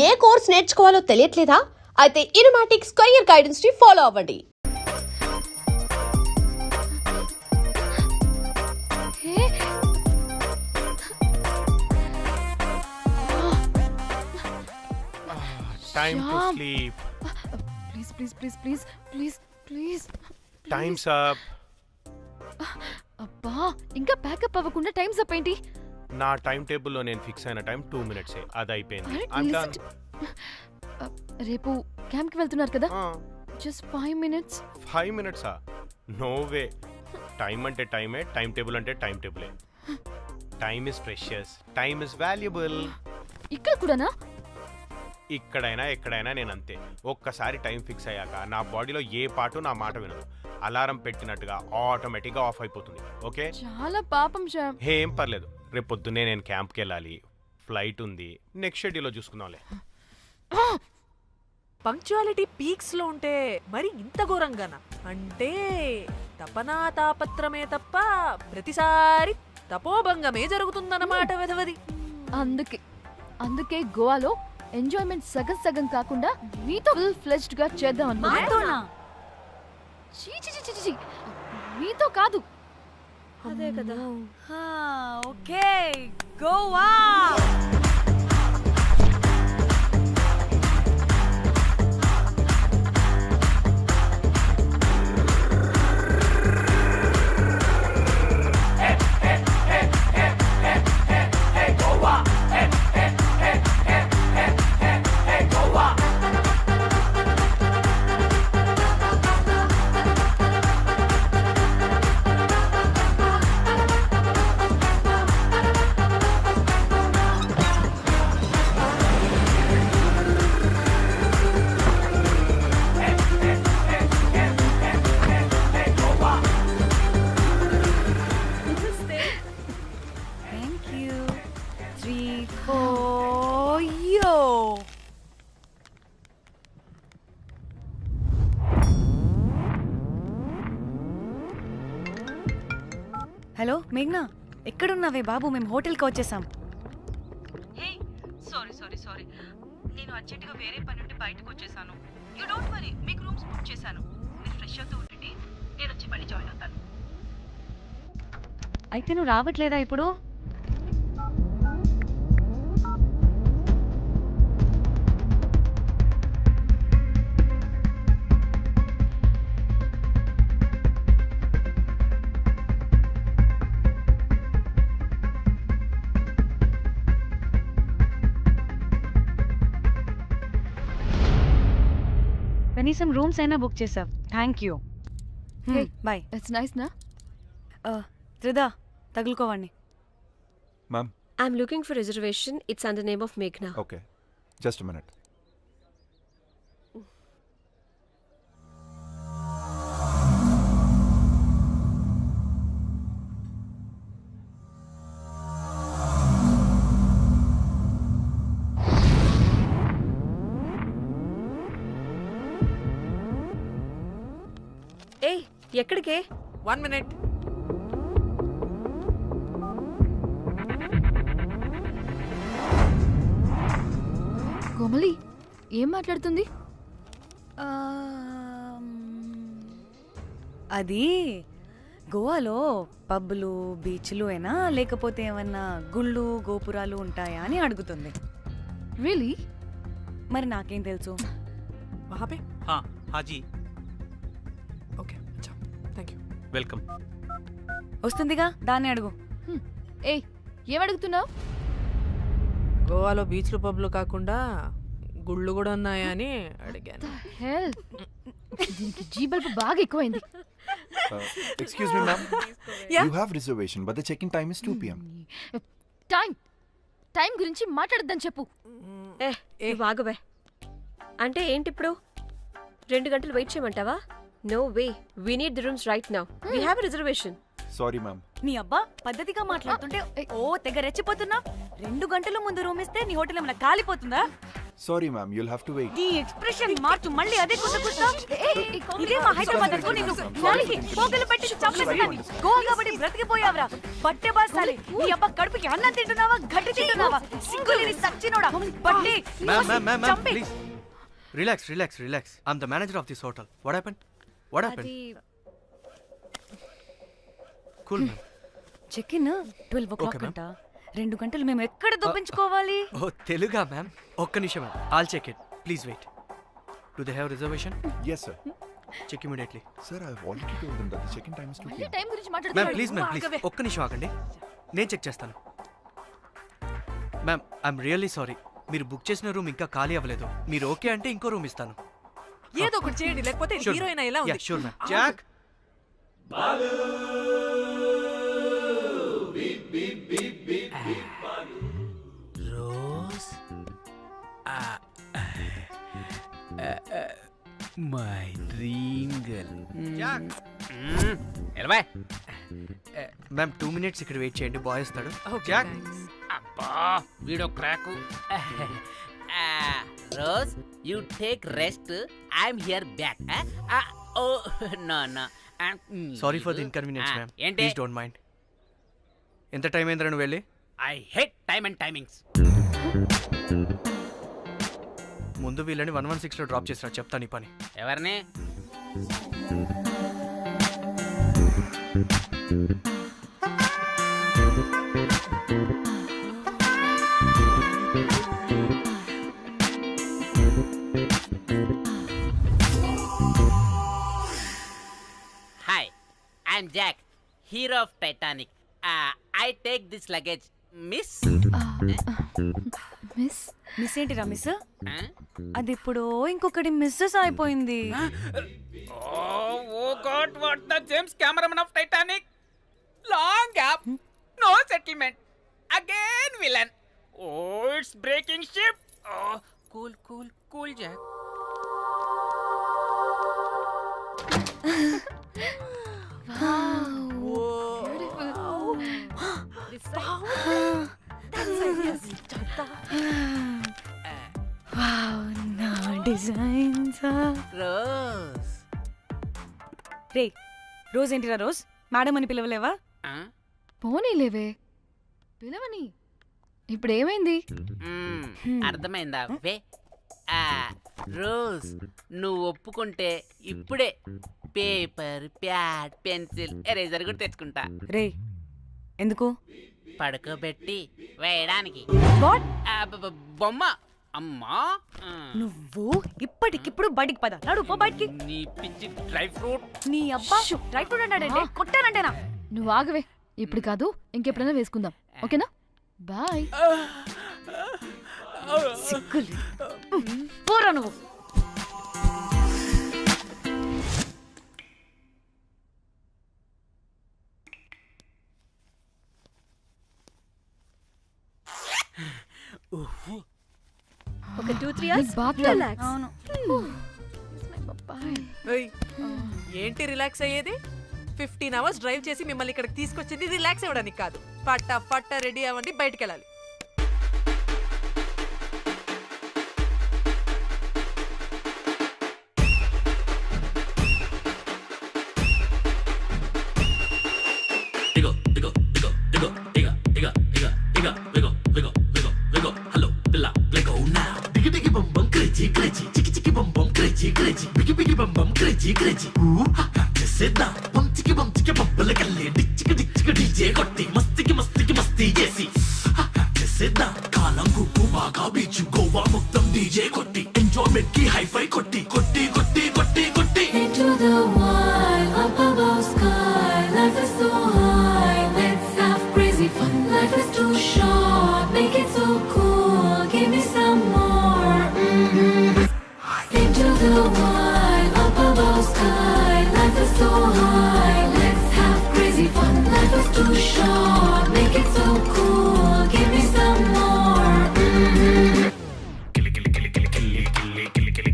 ఏ course నేర్చుకోవాలో తెలియట్లేదా? అయితే ఇనుమాటిక్ square guidance ని follow అవ్వండి. Time to sleep. Please. Time's up. అబ్బా ఇంకా ప్యాకప్ అవ్వకుండా టైమ్స్ అప్ ఏంటి? నా టైం టేబుల్లో నేను ఫిక్స్ అయిన టైం 2 minutes అది అయిపోయింది. రేపు క్యాంప్ కి వెళ్తున్నారు కదా? Just 5 minutes. 5 minutes no way. Time అంటే టైమే, టైం టేబుల్ అంటే టైం టేబులే. Time is precious, time is valuable. ఇక్కడ కూడానా? ఇక్కడైనా ఎక్కడైనా నేను అంతే. ఒక్కసారి టైం ఫిక్స్ అయ్యాక నా బాడీలో ఏ పాటు నా మాట వినదు. అలారం పెట్టినట్టుగా ఆటోమేటిక్గా ఆఫ్ అయిపోతుంది. ఓకే, చాలా పాపం శ్యామ్. ఏం పర్లేదు, రేపు పొద్దున్నే నేను క్యాంప్కి వెళ్ళాలి, ఫ్లైట్ ఉంది, నెక్స్ట్ షెడ్యూల్లో చూసుకుందాంలే. పంక్చువాలిటీ పీక్స్ లో ఉంటే మరి ఇంత ఘోరంగానా? అంటే తపనా తాపత్రమే తప్ప ప్రతిసారి తపోభంగమే జరుగుతుందన్నమాట వెధవది. అందుకే గోవాలో ఎంజాయ్మెంట్ సగం సగం కాకుండా మీతో ఫుల్ ఫ్లెజ్డ్ గా చేద్దాం అనుకున్నా. మీతో కాదు. అదే కదా. ఓకే, గోవా. హలో మేఘ్నా, ఎక్కడున్నావే బాబు? మేము హోటల్కి వచ్చేసాం. హే సారీ నేను అర్జెంటుగా వేరే పని నుండి బయటకు వచ్చేసాను. యూ డోంట్ వరీ, మీకు రూమ్స్ బుక్ చేశాను. మీరు ఫ్రెష్ అవుతూ ఉండండి, నేను వచ్చి మళ్ళీ జాయిన్ అవుతాను. అయితే నువ్వు రావట్లేదా ఇప్పుడు? కనీసం రూమ్స్ అయినా బుక్ చేసావు, thank you. Bye. It's nice నా? త్రిదా, తగులుకోవండి. Ma'am. I'm looking for reservation. It's under name of Meghna. Okay. Just a minute. Hey, ఎక్కడికే? 1 minute. కోమలి ఏం మాట్లాడుతుంది? అది గోవాలో పబ్బులు, బీచ్లు అయినా లేకపోతే ఏమన్నా గుళ్ళు, గోపురాలు ఉంటాయా అని అడుగుతుంది. రియలీ? మరి నాకేం తెలుసు? वहाँ पे? हाँ जी, ఓకే, అచ్చా, థ్యాంక్ యూ. వెల్కమ్. వస్తుందిగా, దాన్ని అడుగు. ఏయ్, ఏం అడుగుతున్నావు? గోవాలో బీచ్లు పబ్లు కాకుండా గుళ్ళు కూడా ఉన్నాయా అని అడిగాను. హెల్, దీనికి జీబల్బ్ బాగా ఎక్కువైంది. Excuse me, ma'am. You have reservation, but the check-in time is 2 p.m. Time గురించి మాట్లాడద్దని చెప్పు. నువ్వు ఆగవే. అంటే ఏంటి ఇప్పుడు 2 గంటలు వెయిట్ చేయమంటావా? No way, we need the rooms right now. We have a reservation. Sorry, ma'am. నీ అబ్బా పద్ధతిగా మాట్లాడుతుంటే ఓ తెగ రెచ్చిపోతున్నా. 2 గంటల ముందు రూమ్ ఇస్తే నీ హోటల్ ఏమైనా కాలిపోతుందా? Sorry, ma'am. You'll have to wait. నీ ఎక్స్ప్రెషన్ మార్చు మళ్ళీ అదే కుట్టుకుంటా ఇదే మా హైదరాబాద్ అనుకో నిన్ను నాలికి పోగలు పెట్టి చంపేస్తాను గోవా కాబట్టి బ్రతికిపోయావరా పట్టే బాసాలి నీ అబ్బా కడుపుకి అన్నం తింటున్నావా గడ్డి తింటున్నావా సింగులేని సచ్చినోడా పట్టే Ma'am, చంపే please. Relax. I'm the manager of this hotel. What happened? అది Cool, ma'am. Check in 12 o'clock Okay, ma'am. అంట 2 గంటలు మేము ఎక్కడ దొప్పించుకోవాలి Oh, Teluga, ma'am. ఒక్క నిమిషం, ma'am. I'll check it. Please wait. Do they have reservation? Yes, sir. Check immediately. Sir, I've already told them that the check-in time is 2 p.m. Time గురించి ma'am మాట్లాడుతున్నాడు please ఒక్క నిమిషం ఆగండి, నేను check చేస్తాను. Ma'am I'm really sorry, మీరు book చేసిన room ఇంకా ఖాళీ అవ్వలేదు. మీరు ఓకే అంటే ఇంకో రూమ్ ఇస్తాను. ఏదో ఒకటి చేయండి, లేకపోతే హీరోయిన్ ఎలా ఉంది? Sure ma'am. Jack Rose my dream girl. Jack ఎలవా మ్యామ్ 2 minutes ఇక్కడ వెయిట్ చేయండి, బాయ్ వస్తాడు. Okay, Jack thanks. అబ్బా వీడో క్రాకు. Rose you take rest, I'm here back. Oh no no sorry for the inconvenience ma'am, ఏంటి? Please don't mind. ఎంత time అయిందిరా నువ్వు వెళ్ళి? I hate time and timings. ముందు వీళ్ళని 116 లో డ్రాప్ చేసినా చెప్తాను ఈ పని. ఎవరిని? Hi, I'm Jack, hero of Titanic. I take this luggage miss. Miss miss ఏంటిరా మిస్ అది ఇప్పుడు ఇంకొకటి మిస్సెస్ అయిపోయింది. Oh God, what the James Cameron of Titanic. Long gap, no settlement, again villain. Oh it's breaking ship. Cool cool cool Jack. నా designs Rose రే Rose ఏంటిరా Rose madam అని పిలవలేవా? పోనీలేవే పిలవని. ఇప్పుడు ఏమైంది? అర్థమైందా? వే రోజ్, నువ్వు ఒప్పుకుంటే ఇప్పుడే పేపర్, ప్యాడ్, పెన్సిల్, ఎరేజర్ కూడా తెచ్చుకుంటా. రే ఎందుకు? పడుకోబెట్టి వేయడానికి. వాట్? బొమ్మ. అమ్మా, నువ్వు ఇప్పటికిప్పుడు బయటికి పద. నడు పో బయటికి. నీ పిచ్చి డ్రై ఫ్రూట్. నీ అబ్బా డ్రై ఫ్రూట్ అన్నాడంటే కొట్టానంటేనా? నువ్వు ఆగవే, ఇప్పుడు కాదు ఇంకెప్పుడైనా వేసుకుందాం, ఓకేనా? బాయ్. సిగ్గులు పోరా నువ్వు. ఒక 2-3 hours బాత్ relax. అవును ఏయ్, ఏంటి రిలాక్స్ అయ్యేది? 15 hours డ్రైవ్ చేసి మిమ్మల్ని ఇక్కడికి తీసుకొచ్చింది రిలాక్స్ అవ్వడానికి కాదు. పట్ట రెడీ అవ్వండి, బయటికి వెళ్ళాలి. కాలం గుప్పు బాగా బీచ్ గోవా మొత్తం డీజే కొట్టి ఎంజాయ్మెంట్ కి హైఫై కొట్టి కొట్టి కొట్టి కొట్టి కొట్టి Into the wild, up above sky. Life is so high, let's have crazy fun. Life is too short, make it so cool. Give me some more. Into the wild, up above sky. Life is so high, let's have crazy fun. Life is too short, make it so cool. Give me some more. కిలి కిలి కిలి కిలి కిలి కిలి కిలి కిలి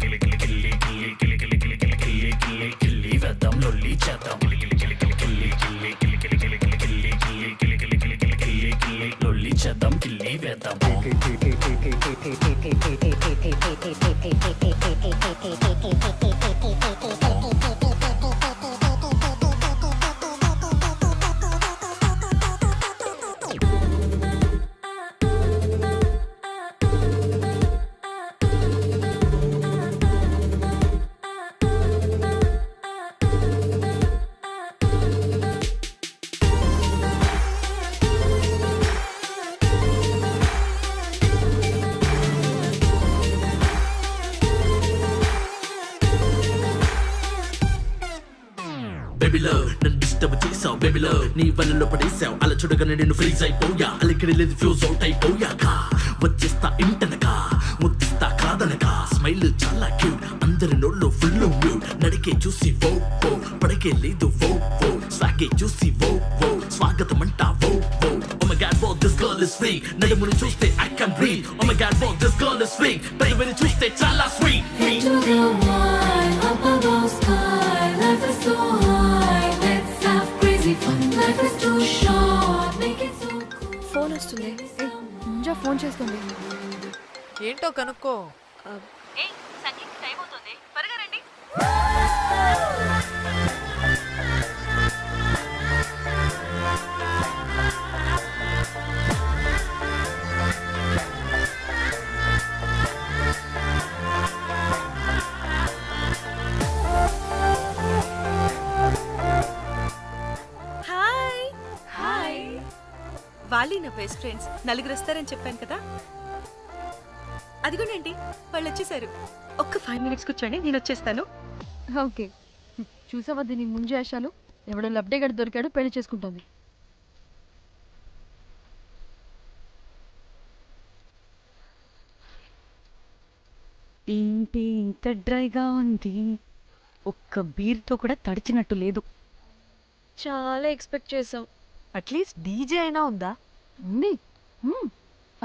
Baby love, నన్ను disturb చేసావు baby love, నీ వలలో పడేసావు అలా చూడగానే నేను freeze అయిపోయా, అలికిడి లేదు ఫ్యూజ్ అవుట్ అయిపోయాక వచ్చేస్తా ఇంటనగా ముద్దిస్తా కాదనగా, స్మైల్ చాలా క్యూట్ అందరి నోళ్ళు ఫుల్ మ్యూట్, నడికే చూసి వో వో పడకే లేదు వో వో, స్వాగే చూసి వో వో స్వాగతం అంటా వో వో. Oh my god, wow, this girl is free, నడుముని చూస్తే I can breathe. Oh my god, wow, this girl is free, పెదవిని చూస్తే చాలా sweet. Into the wild, up above sky, life is so high. Let's have crazy fun. Life is too short, make it so cool. Phone వస్తుంది. Munjya phone చేస్తుంది. ఏంటో కనుక్కో. ఏయ్ sangeet time అవుతుంది, త్వరగా రండి. హాయ్ హాయ్, వాళ్ళు నా బెస్ట్ ఫ్రెండ్స్, నలుగురు వస్తారని చెప్పాను కదా, అదిగోనండి వాళ్ళు వచ్చేసారు. ఒక్క 5 minutes కూర్చోండి, నేను వచ్చేస్తాను. ఓకే, చూసావా దీని ముంజేషాలు? ఎవడో లబ్డే గడి దొరికాడు, పెళ్లి చేసుకుంటుంది. ఏంటి ఇంత డ్రైగా ఉంది? ఒక్క బీర్తో కూడా తడిచినట్టు లేదు. చాలా ఎక్స్పెక్ట్ చేసాం. అట్లీస్ట్ డీజే అయినా ఉందా? ఉంది.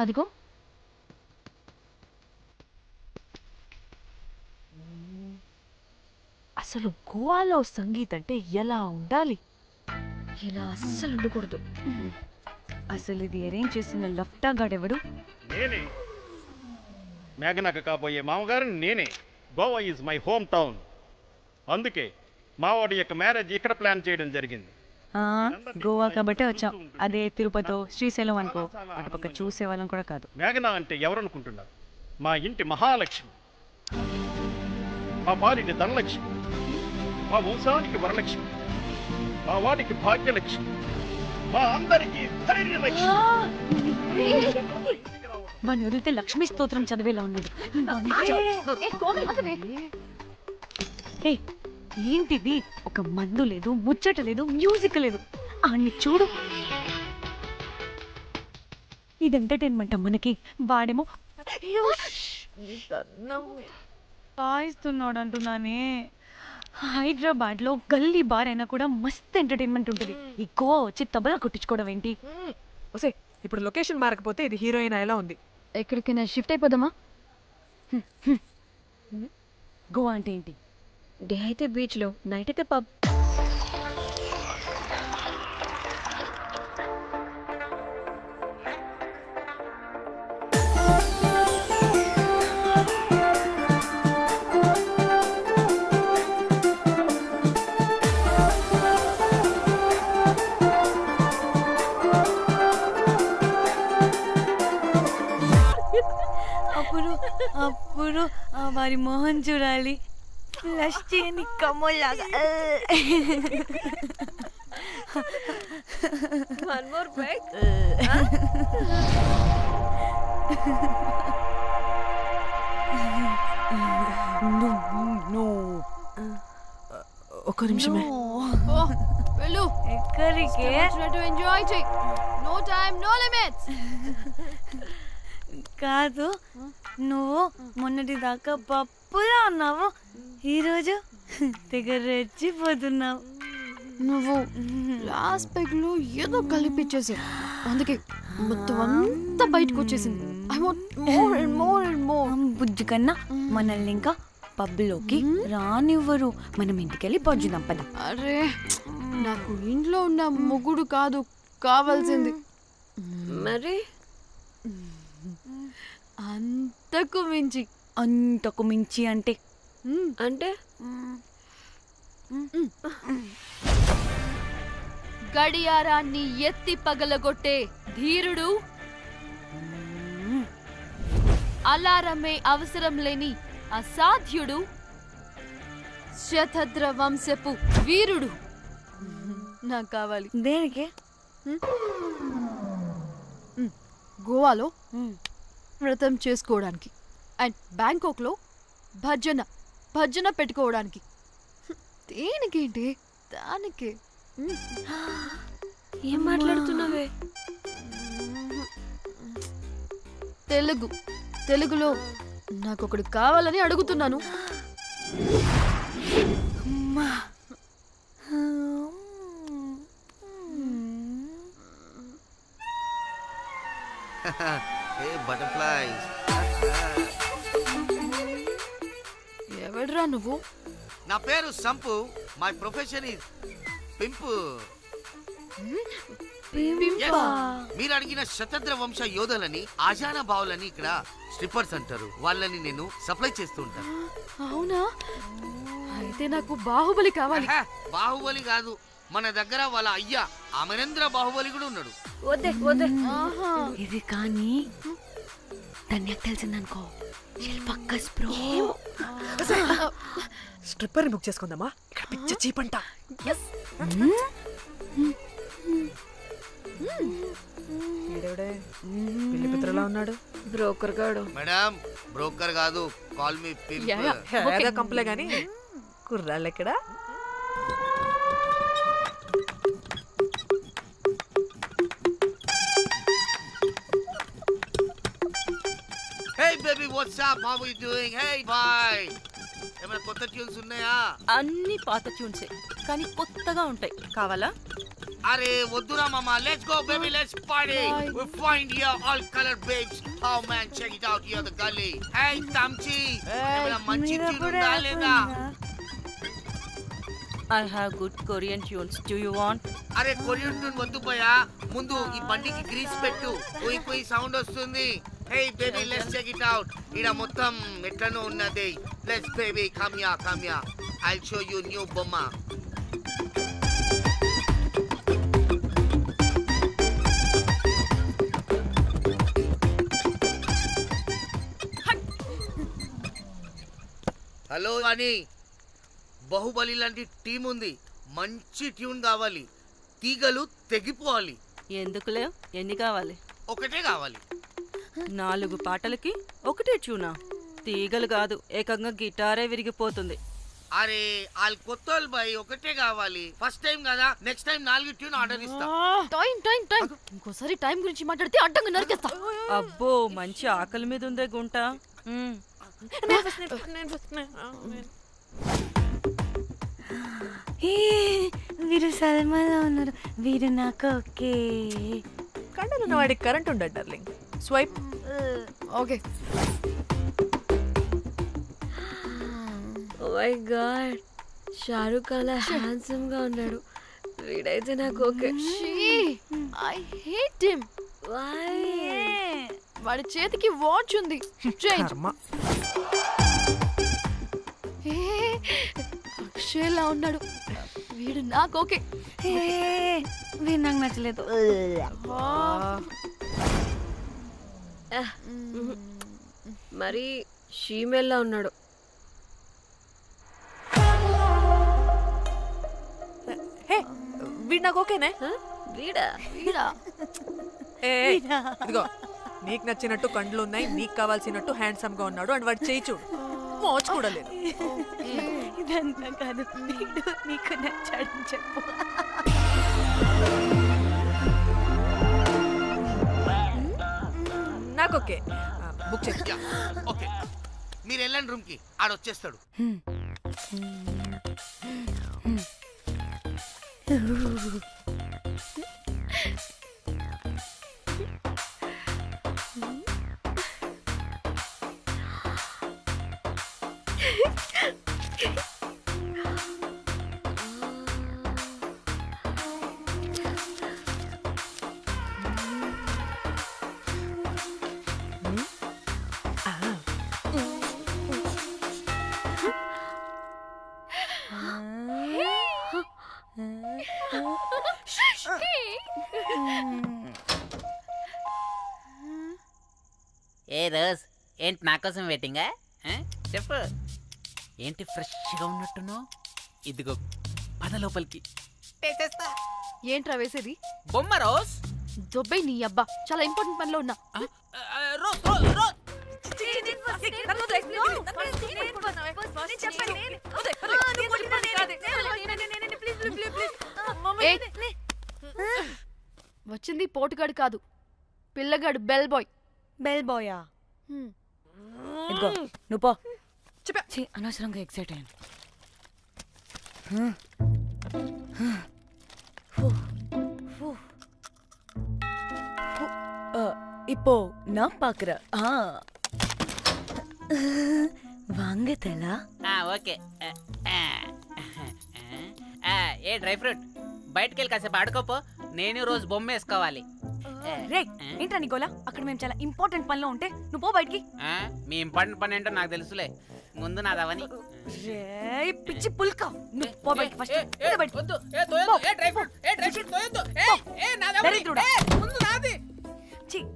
అదిగో. అసలు గోవాలో సంగీత్ అంటే ఎలా ఉండాలి? ఇలా అస్సలు ఉండకూడదు. అసలు ఇది అరేంజ్ చేసిన లఫ్టా గాడెవడు? నేనే మేఘనాకు కాబోయే మామగారు నేనే. Goa is my home town, అందుకే మావాడి యొక్క మ్యారేజ్ ఇక్కడ ప్లాన్ చేయడం జరిగింది. గోవా కాబట్టే వచ్చాం. అదే తిరుపతి శ్రీశైలం అనుకో, అటుపక్క చూసేవాళ్ళం కూడా కాదు. మేఘనా అంటే ఎవరనుకుంటున్నారు? మా ఇంటి మహాలక్ష్మి, మా పాలిటి ధనలక్ష్మి, మా వంశానికి వరలక్ష్మి, మా వాడికి భాగ్యలక్ష్మి, మా అందరికీ ధైర్యలక్ష్మి. వాడిని వదిలితే లక్ష్మీ స్తోత్రం చదివేలా ఉన్నాడు. ఏంటిది? ఒక మందు లేదు, ముచ్చట లేదు, మ్యూజిక్ లేదు. అన్ని చూడు. ఇది ఎంటర్టైన్మెంట్ మనకి. వాడేమో కాయిస్తున్నాడు అంటున్నానే. హైదరాబాద్ లో గల్లీ బార్ అయినా కూడా మస్త్ ఎంటర్టైన్మెంట్ ఉంటుంది. ఈ గోవా వచ్చి తబలా కొట్టించుకోవడం ఏంటి? ఒసే, ఇప్పుడు లొకేషన్ మారకపోతే ఇది హీరోయిన్ ఎలా ఉంది? ఎక్కడికైనా షిఫ్ట్ అయిపోదామా? గోవా అంటే ఏంటి? డే అయితే బీచ్ లో, నైట్ అయితే పబ్. అప్పుడు వారి మొహం చూడాలి, ఫ్లష్ చేయని కమ్మలాగా. One more break. ఒక్క నిమిషమే. వెళ్ళు. ఎక్కడికి? ఎంజాయ్ చెయ్. No time, no limits. కాదు, నువ్వు మొన్నటి దాకా పప్పులా ఉన్నావు, ఈరోజు తెగ రెచ్చిపోతున్నావు. నువ్వు లాస్ట్ పెగ్ లో ఏదో కలిపిచ్చేసావు, అందుకే మొత్తం అంతా బయటకు వచ్చేసింది. I want more and more and more. బుజ్జి కన్నా మనల్ని ఇంకా పబ్లోకి రానివ్వరు. మనం ఇంటికెళ్ళి పజ్జుదాం పద. అరే, నాకు ఇంట్లో ఉన్న మొగుడు కాదు కావాల్సింది. మరి అంతకు మించి అంతకు మించి అంటే అంటే గడియారాన్ని ఎత్తి పగలగొట్టే ధీరుడు, అలారమే అవసరం లేని అసాధ్యుడు, శతద్ర వంశపు వీరుడు నాకు కావాలి. దేనికి? గోవాలో వ్రతం చేసుకోవడానికి అండ్ బ్యాంకాక్లో భజన పెట్టుకోవడానికి. దేనికేంటి? దానికి. ఏం మాట్లాడుతున్నావే? తెలుగులో నాకొకడు కావాలని అడుగుతున్నాను. బటర్ఫ్లైస్. ఎవడ్రా నువ్వు? నా పేరు Sampu. My profession is pimp. Yes. మీరు అడిగిన శతద్ర వంశ యోధులని, ఆజానా బావులని ఇక్కడ స్ట్రిప్పర్స్ అంటారు. వాళ్ళని నేను సప్లై చేస్తూ ఉంటాను. అవునా? అయితే నాకు బాహుబలి కావాలి. బాహుబలి కాదు, మన దగ్గర వాళ్ళ అయ్యా అమరేంద్ర బాహుబలి కూడా ఉన్నాడు. వద్దే వద్దే. ఇది కానీ ధన్యకు తెలిసిందనుకో, పక్కస్ బ్రో. స్ట్రిప్పర్ బుక్ చేసుకుందామా? ఇక్కడ పిచ్చ చీపంట. పిల్లి పిత్రలా ఉన్నాడు. బ్రోకర్ గాడు. మేడం, బ్రోకర్ కాదు, కాల్ మీ పింప్. ఏదో కంపలే గాని కుర్రాళ్ళు ఎక్కడ? Hey baby, what's up? How are you doing? Hey bye. ఏమైనా కొత్త ట్యూన్స్ ఉన్నాయా? అన్ని పాత ట్యూన్సే కానీ కొత్తగా ఉంటాయి. కావాలా? అరే వద్దురా మామ. Let's go baby, let's party. We find here all colored babes. Oh man, check it out here the gully. Hey Tamchi, ఏమైనా మంచి ట్యూన్ ఉందా లేదా? I have good Korean tunes. Do you want? అరే కొరియన్ ట్యూన్ వద్దు పోయా. ముందు ఈ బండికి గ్రీస్ పెట్టు. పోయి పోయి సౌండ్ వస్తుంది. Hey baby, let's check it out. ఇడ మొత్తం ఎట్లనో ఉన్నది. Let's baby, come here. I'll show you new బొమ్మ. హలో అని బాహుబలి లాంటి టీం ఉంది. మంచి ట్యూన్ కావాలి. తీగలు తెగిపోవాలి. ఎందుకులే? ఎన్ని కావాలి? ఒకటే కావాలి. 4 పాటలకి ఒకటే ట్యూనా? తీగలు కాదు, ఏకంగా గిటారే విరిగిపోతుంది. అరే వాళ్ళు కొత్త బాయ్, ఒకటే కావాలి. ఫస్ట్ టైం కదా, నెక్స్ట్ టైం 4 ట్యూన్ ఆర్డర్ ఇస్తా. టైం ఇంకోసారి టైం గురించి మాట్లాడితే అడ్డంగా నరికేస్తా. అబ్బో, మంచి ఆకలి మీద ఉందే గుంట. వీరు సల్మాలో ఉన్నారు. వీరు నాకు ఓకే. కండలున్న వాడికి కరెంట్ ఉండదు darling. Swipe. Okay. Oh my God, Shahrukh అలా హ్యాండ్సమ్ గా ఉన్నాడు. వీడైతే నాకు ఓకే. I hate him. వాడి చేతికి వాచ్ ఉంది. చేంజ్. అక్షయ్లా ఉన్నాడు. వీడు నాకు ఓకే. వీడు నాకు నచ్చలేదు. మరి షీమెల్లా ఉన్నాడు. వీడు నాకు ఓకేనే. వీడా? ఇదిగో, నీకు నచ్చినట్టు కండ్లు ఉన్నాయి, నీకు కావాల్సినట్టు హ్యాండ్సమ్ గా ఉన్నాడు. అండ్ వాడు చేయి చూడు, మోచ్ కూడా లేదు. ఇదంతా కాదు, వీడు నీకు నచ్చాడని చెప్పు. నాకు ఓకే. బుక్ చేసి. ఓకే, మీరు వెళ్ళండి రూమ్ కి, ఆడొచ్చేస్తాడు. రోజ్ ఏంటి నా కోసం వెయిటింగా చెప్పు ఏంటి ఫ్రెష్గా ఉన్నట్టున్నావు ఇదిగో పద లోపలికి వేసేస్తా ఏంట్రా వేసేది? బొమ్మ రోజ్ దొబ్బై నీ అబ్బా, చాలా ఇంపార్టెంట్ పనిలో ఉన్నా. రోజ్ రోజ్ రోజ్ ఏయ్, వచ్చింది పోటుగాడు కాదు, పిల్లగాడు బెల్ బాయ్. బెల్ బాయా? ఇదిగో నువ్వు పో. ఛీ, అనవసరంగా ఎక్సైట్ అయ్యాను. இப்போ நான் பாக்குறேன். வாங்க தலா. ఓకే ఏ డ్రై ఫ్రూట్ బయటకు వెళ్ళి కాసేపు ఆడుకోపో నేను రోజు బొమ్మ వేసుకోవాలి రే ఏంట్రా నికోలా, అక్కడ మేము చాలా ఇంపార్టెంట్ పనిలో ఉంటే నువ్వు పో బయటికి. మీ ఇంపార్టెంట్ పని ఏంటో నాకు తెలుసులే ముందు నాదవని రే పిచ్చి పుల్క, నువ్వు పో బయటికి ఫస్ట్.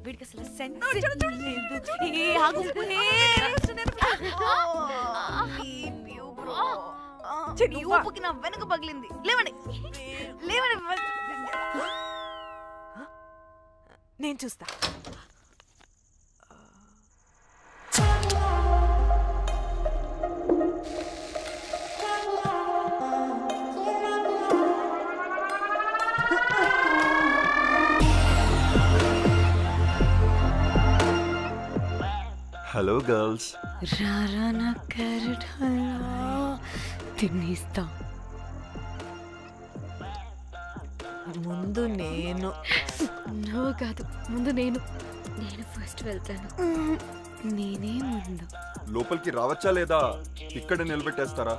వీడికి అసలు సెన్స్ లేదు. ఏ ఆగు, ఈ ఊపుకి నా వెనక పగిలింది. లేవండి లేవండి. నేను చూస్తా. Hello girls. రారా నా క్యారెట్ హల్వా తినేస్తా. ముందు నేను. నువ్వు కాదు, ముందు నేను. నేను ఫస్ట్ వెళ్తాను. నేనే ముందు. లోపలికి రావచ్చా లేదా ఇక్కడ నిలబెట్టేస్తారా?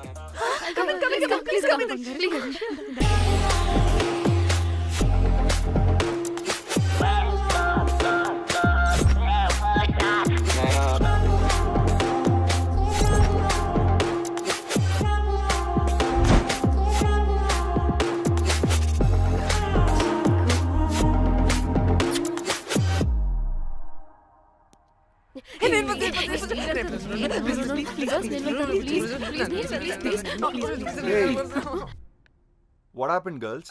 What happened, girls?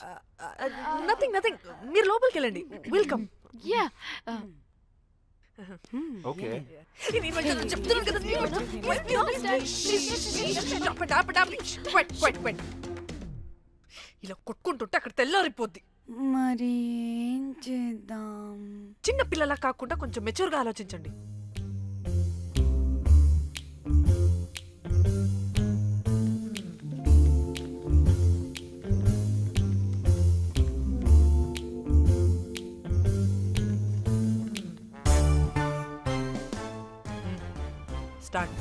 Nothing nothing. మీరు లోపలికి వెళ్ళండి. వెల్కమ్. యా. Okay. ఇలా కొట్టుకుంటుంటే అక్కడ తెల్లారిపోద్ది. మరి ఏం చేద్దాం? చిన్న పిల్లలా కాకుండా కొంచెం మెచ్యూర్గా ఆలోచించండి. Start.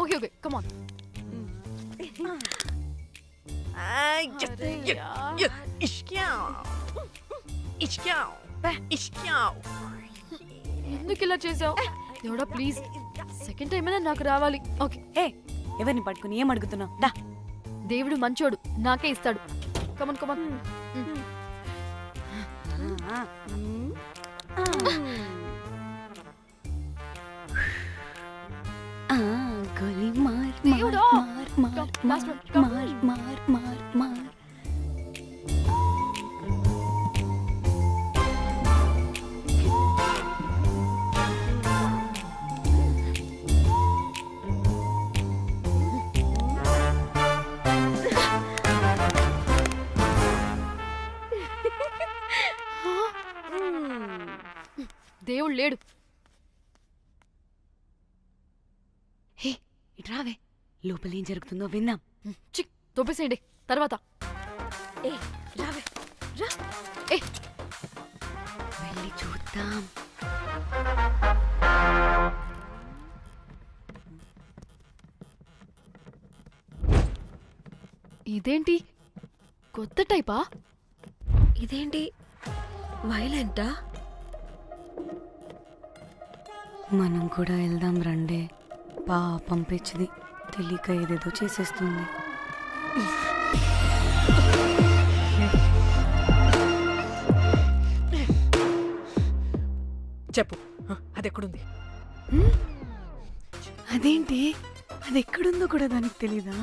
Okay okay, come on. ఎందుకు ఇలా చేసావు? దేవుడా ప్లీజ్, సెకండ్ టైం అయినా నాకు రావాలి. ఓకే. ఏ ఎవరిని పట్టుకుని ఏం అడుగుతున్నావు? దా. దేవుడు మంచోడు, నాకే ఇస్తాడు. Come on come on. గోలీ మార్ దేవుడా. మార్ మార్ మార్ మార్ మార్ మార్. దేవుడు లేడు. హే ఇట్రావే, లోపల ఏం జరుగుతుందో విందాం. చిక్ తోపేసేయండి తర్వాత. ఏ రావే రా. ఏ వెళ్ళి చూద్దాం. ఇదేంటి కొత్త టైపా? ఇదేంటి వైలెంటా? మనం కూడా వెళ్దాం రండే. పాపం పిచ్చిది, తెలియక ఏదేదో చేసేస్తుంది. చెప్పు అది ఎక్కడుంది? అదేంటి అది ఎక్కడుందో కూడా దానికి తెలీదా?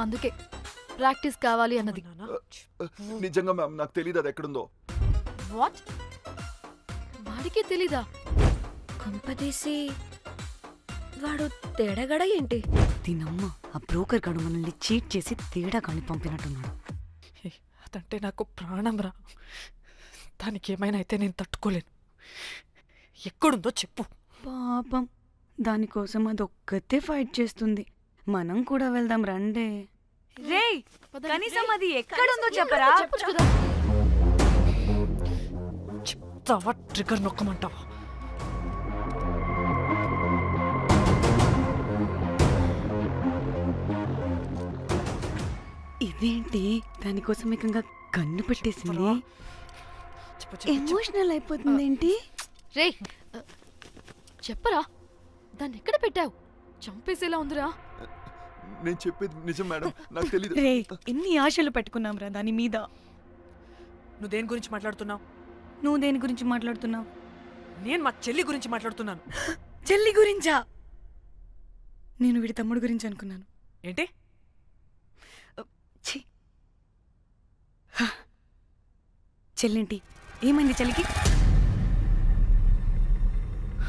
అందుకే ప్రాక్టీస్ కావాలి అన్నది. నిజంగా మ్యామ్ నాకు తెలియదు అది ఎక్కడుందో. వాట్? వాడికి తెలీదా? కొంపదీసి వాడు తేడగడ ఏంటి? దీనమ్మ ఆ బ్రోకర్ గాడు మనల్ని చీట్ చేసి తేడా కానీ పంపినట్టున్నాడు. అదంటే నాకు ప్రాణం రా. దానికి ఏమైనా అయితే నేను తట్టుకోలేను. ఎక్కడుందో చెప్పు. పాపం దానికోసం అది ఒక్కతే ఫైట్ చేస్తుంది. మనం కూడా వెళ్దాం రండే. రేయ్ కనీసం అది ఎక్కడుందో చెప్పరా? చెప్తావా ట్రిగర్ నొక్కమంటావా? ఇదేంటి దానికోసం ఏకంగా కన్ను పెట్టేసింది. ఎమోషనల్ అయిపోతుంది ఏంటి? రే చెప్పరా, దాన్ని ఎక్కడ పెట్టావు? చంపేసేలా ఉందిరా. నేను చెప్పేది నిజం మేడం, నాకు తెలియదు. రే ఎన్ని ఆశలు పెట్టుకున్నాం రా దాని మీద. నువ్వు దేని గురించి మాట్లాడుతున్నావు? నువ్వు దేని గురించి మాట్లాడుతున్నావు? నేను మా చెల్లి గురించి మాట్లాడుతున్నాను. చెల్లి గురించా? నేను వీడి తమ్ముడు గురించి అనుకున్నాను. ఏంటి? ఛీ. చెల్లింటి ఏమైంది చెల్లికి?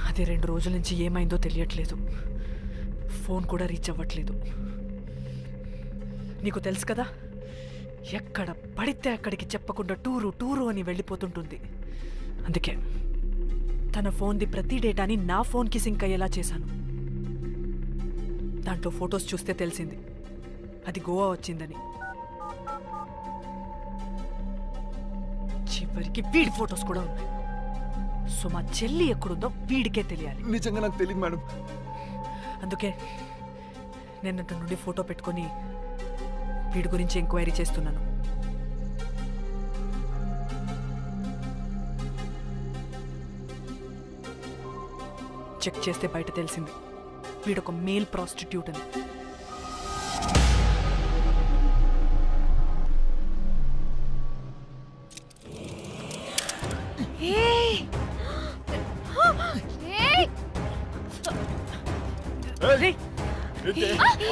అది 2 రోజుల నుంచి ఏమైందో తెలియట్లేదు. ఫోన్ కూడా రీచ్ అవ్వట్లేదు. నీకు తెలుసు కదా, ఎక్కడ పడితే అక్కడికి చెప్పకుండా టూరు టూరు అని వెళ్ళిపోతుంటుంది. అందుకే తన ఫోన్ది ప్రతి డేటాని నా ఫోన్కి సింక్ అయ్యేలా చేశాను. దాంట్లో ఫొటోస్ చూస్తే తెలిసింది అది గోవా వచ్చిందని. చివరికి వీడి ఫొటోస్ కూడా ఉన్నాయి. సో మా చెల్లి ఎక్కడుందో వీడికే తెలియాలి. నిజంగా నాకు తెలియదు మేడం. అందుకే నేను అటు నుండి ఫోటో పెట్టుకొని వీడి గురించి ఎంక్వైరీ చేస్తున్నాను. చెక్ చేస్తే బయట తెలిసింది వీడొక మేల్ ప్రాస్టిట్యూట్ అని.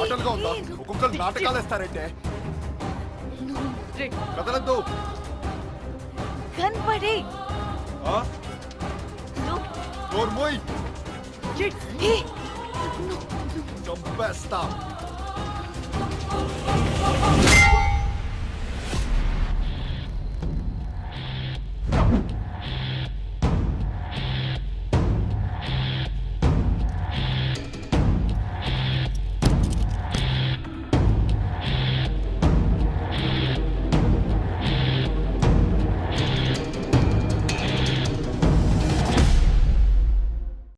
ఆటలుగా ఉందా? ఒక్కొక్కరు నాటకాలు వేస్తారంటే కదలద్దు. కనపడి చంపేస్తా.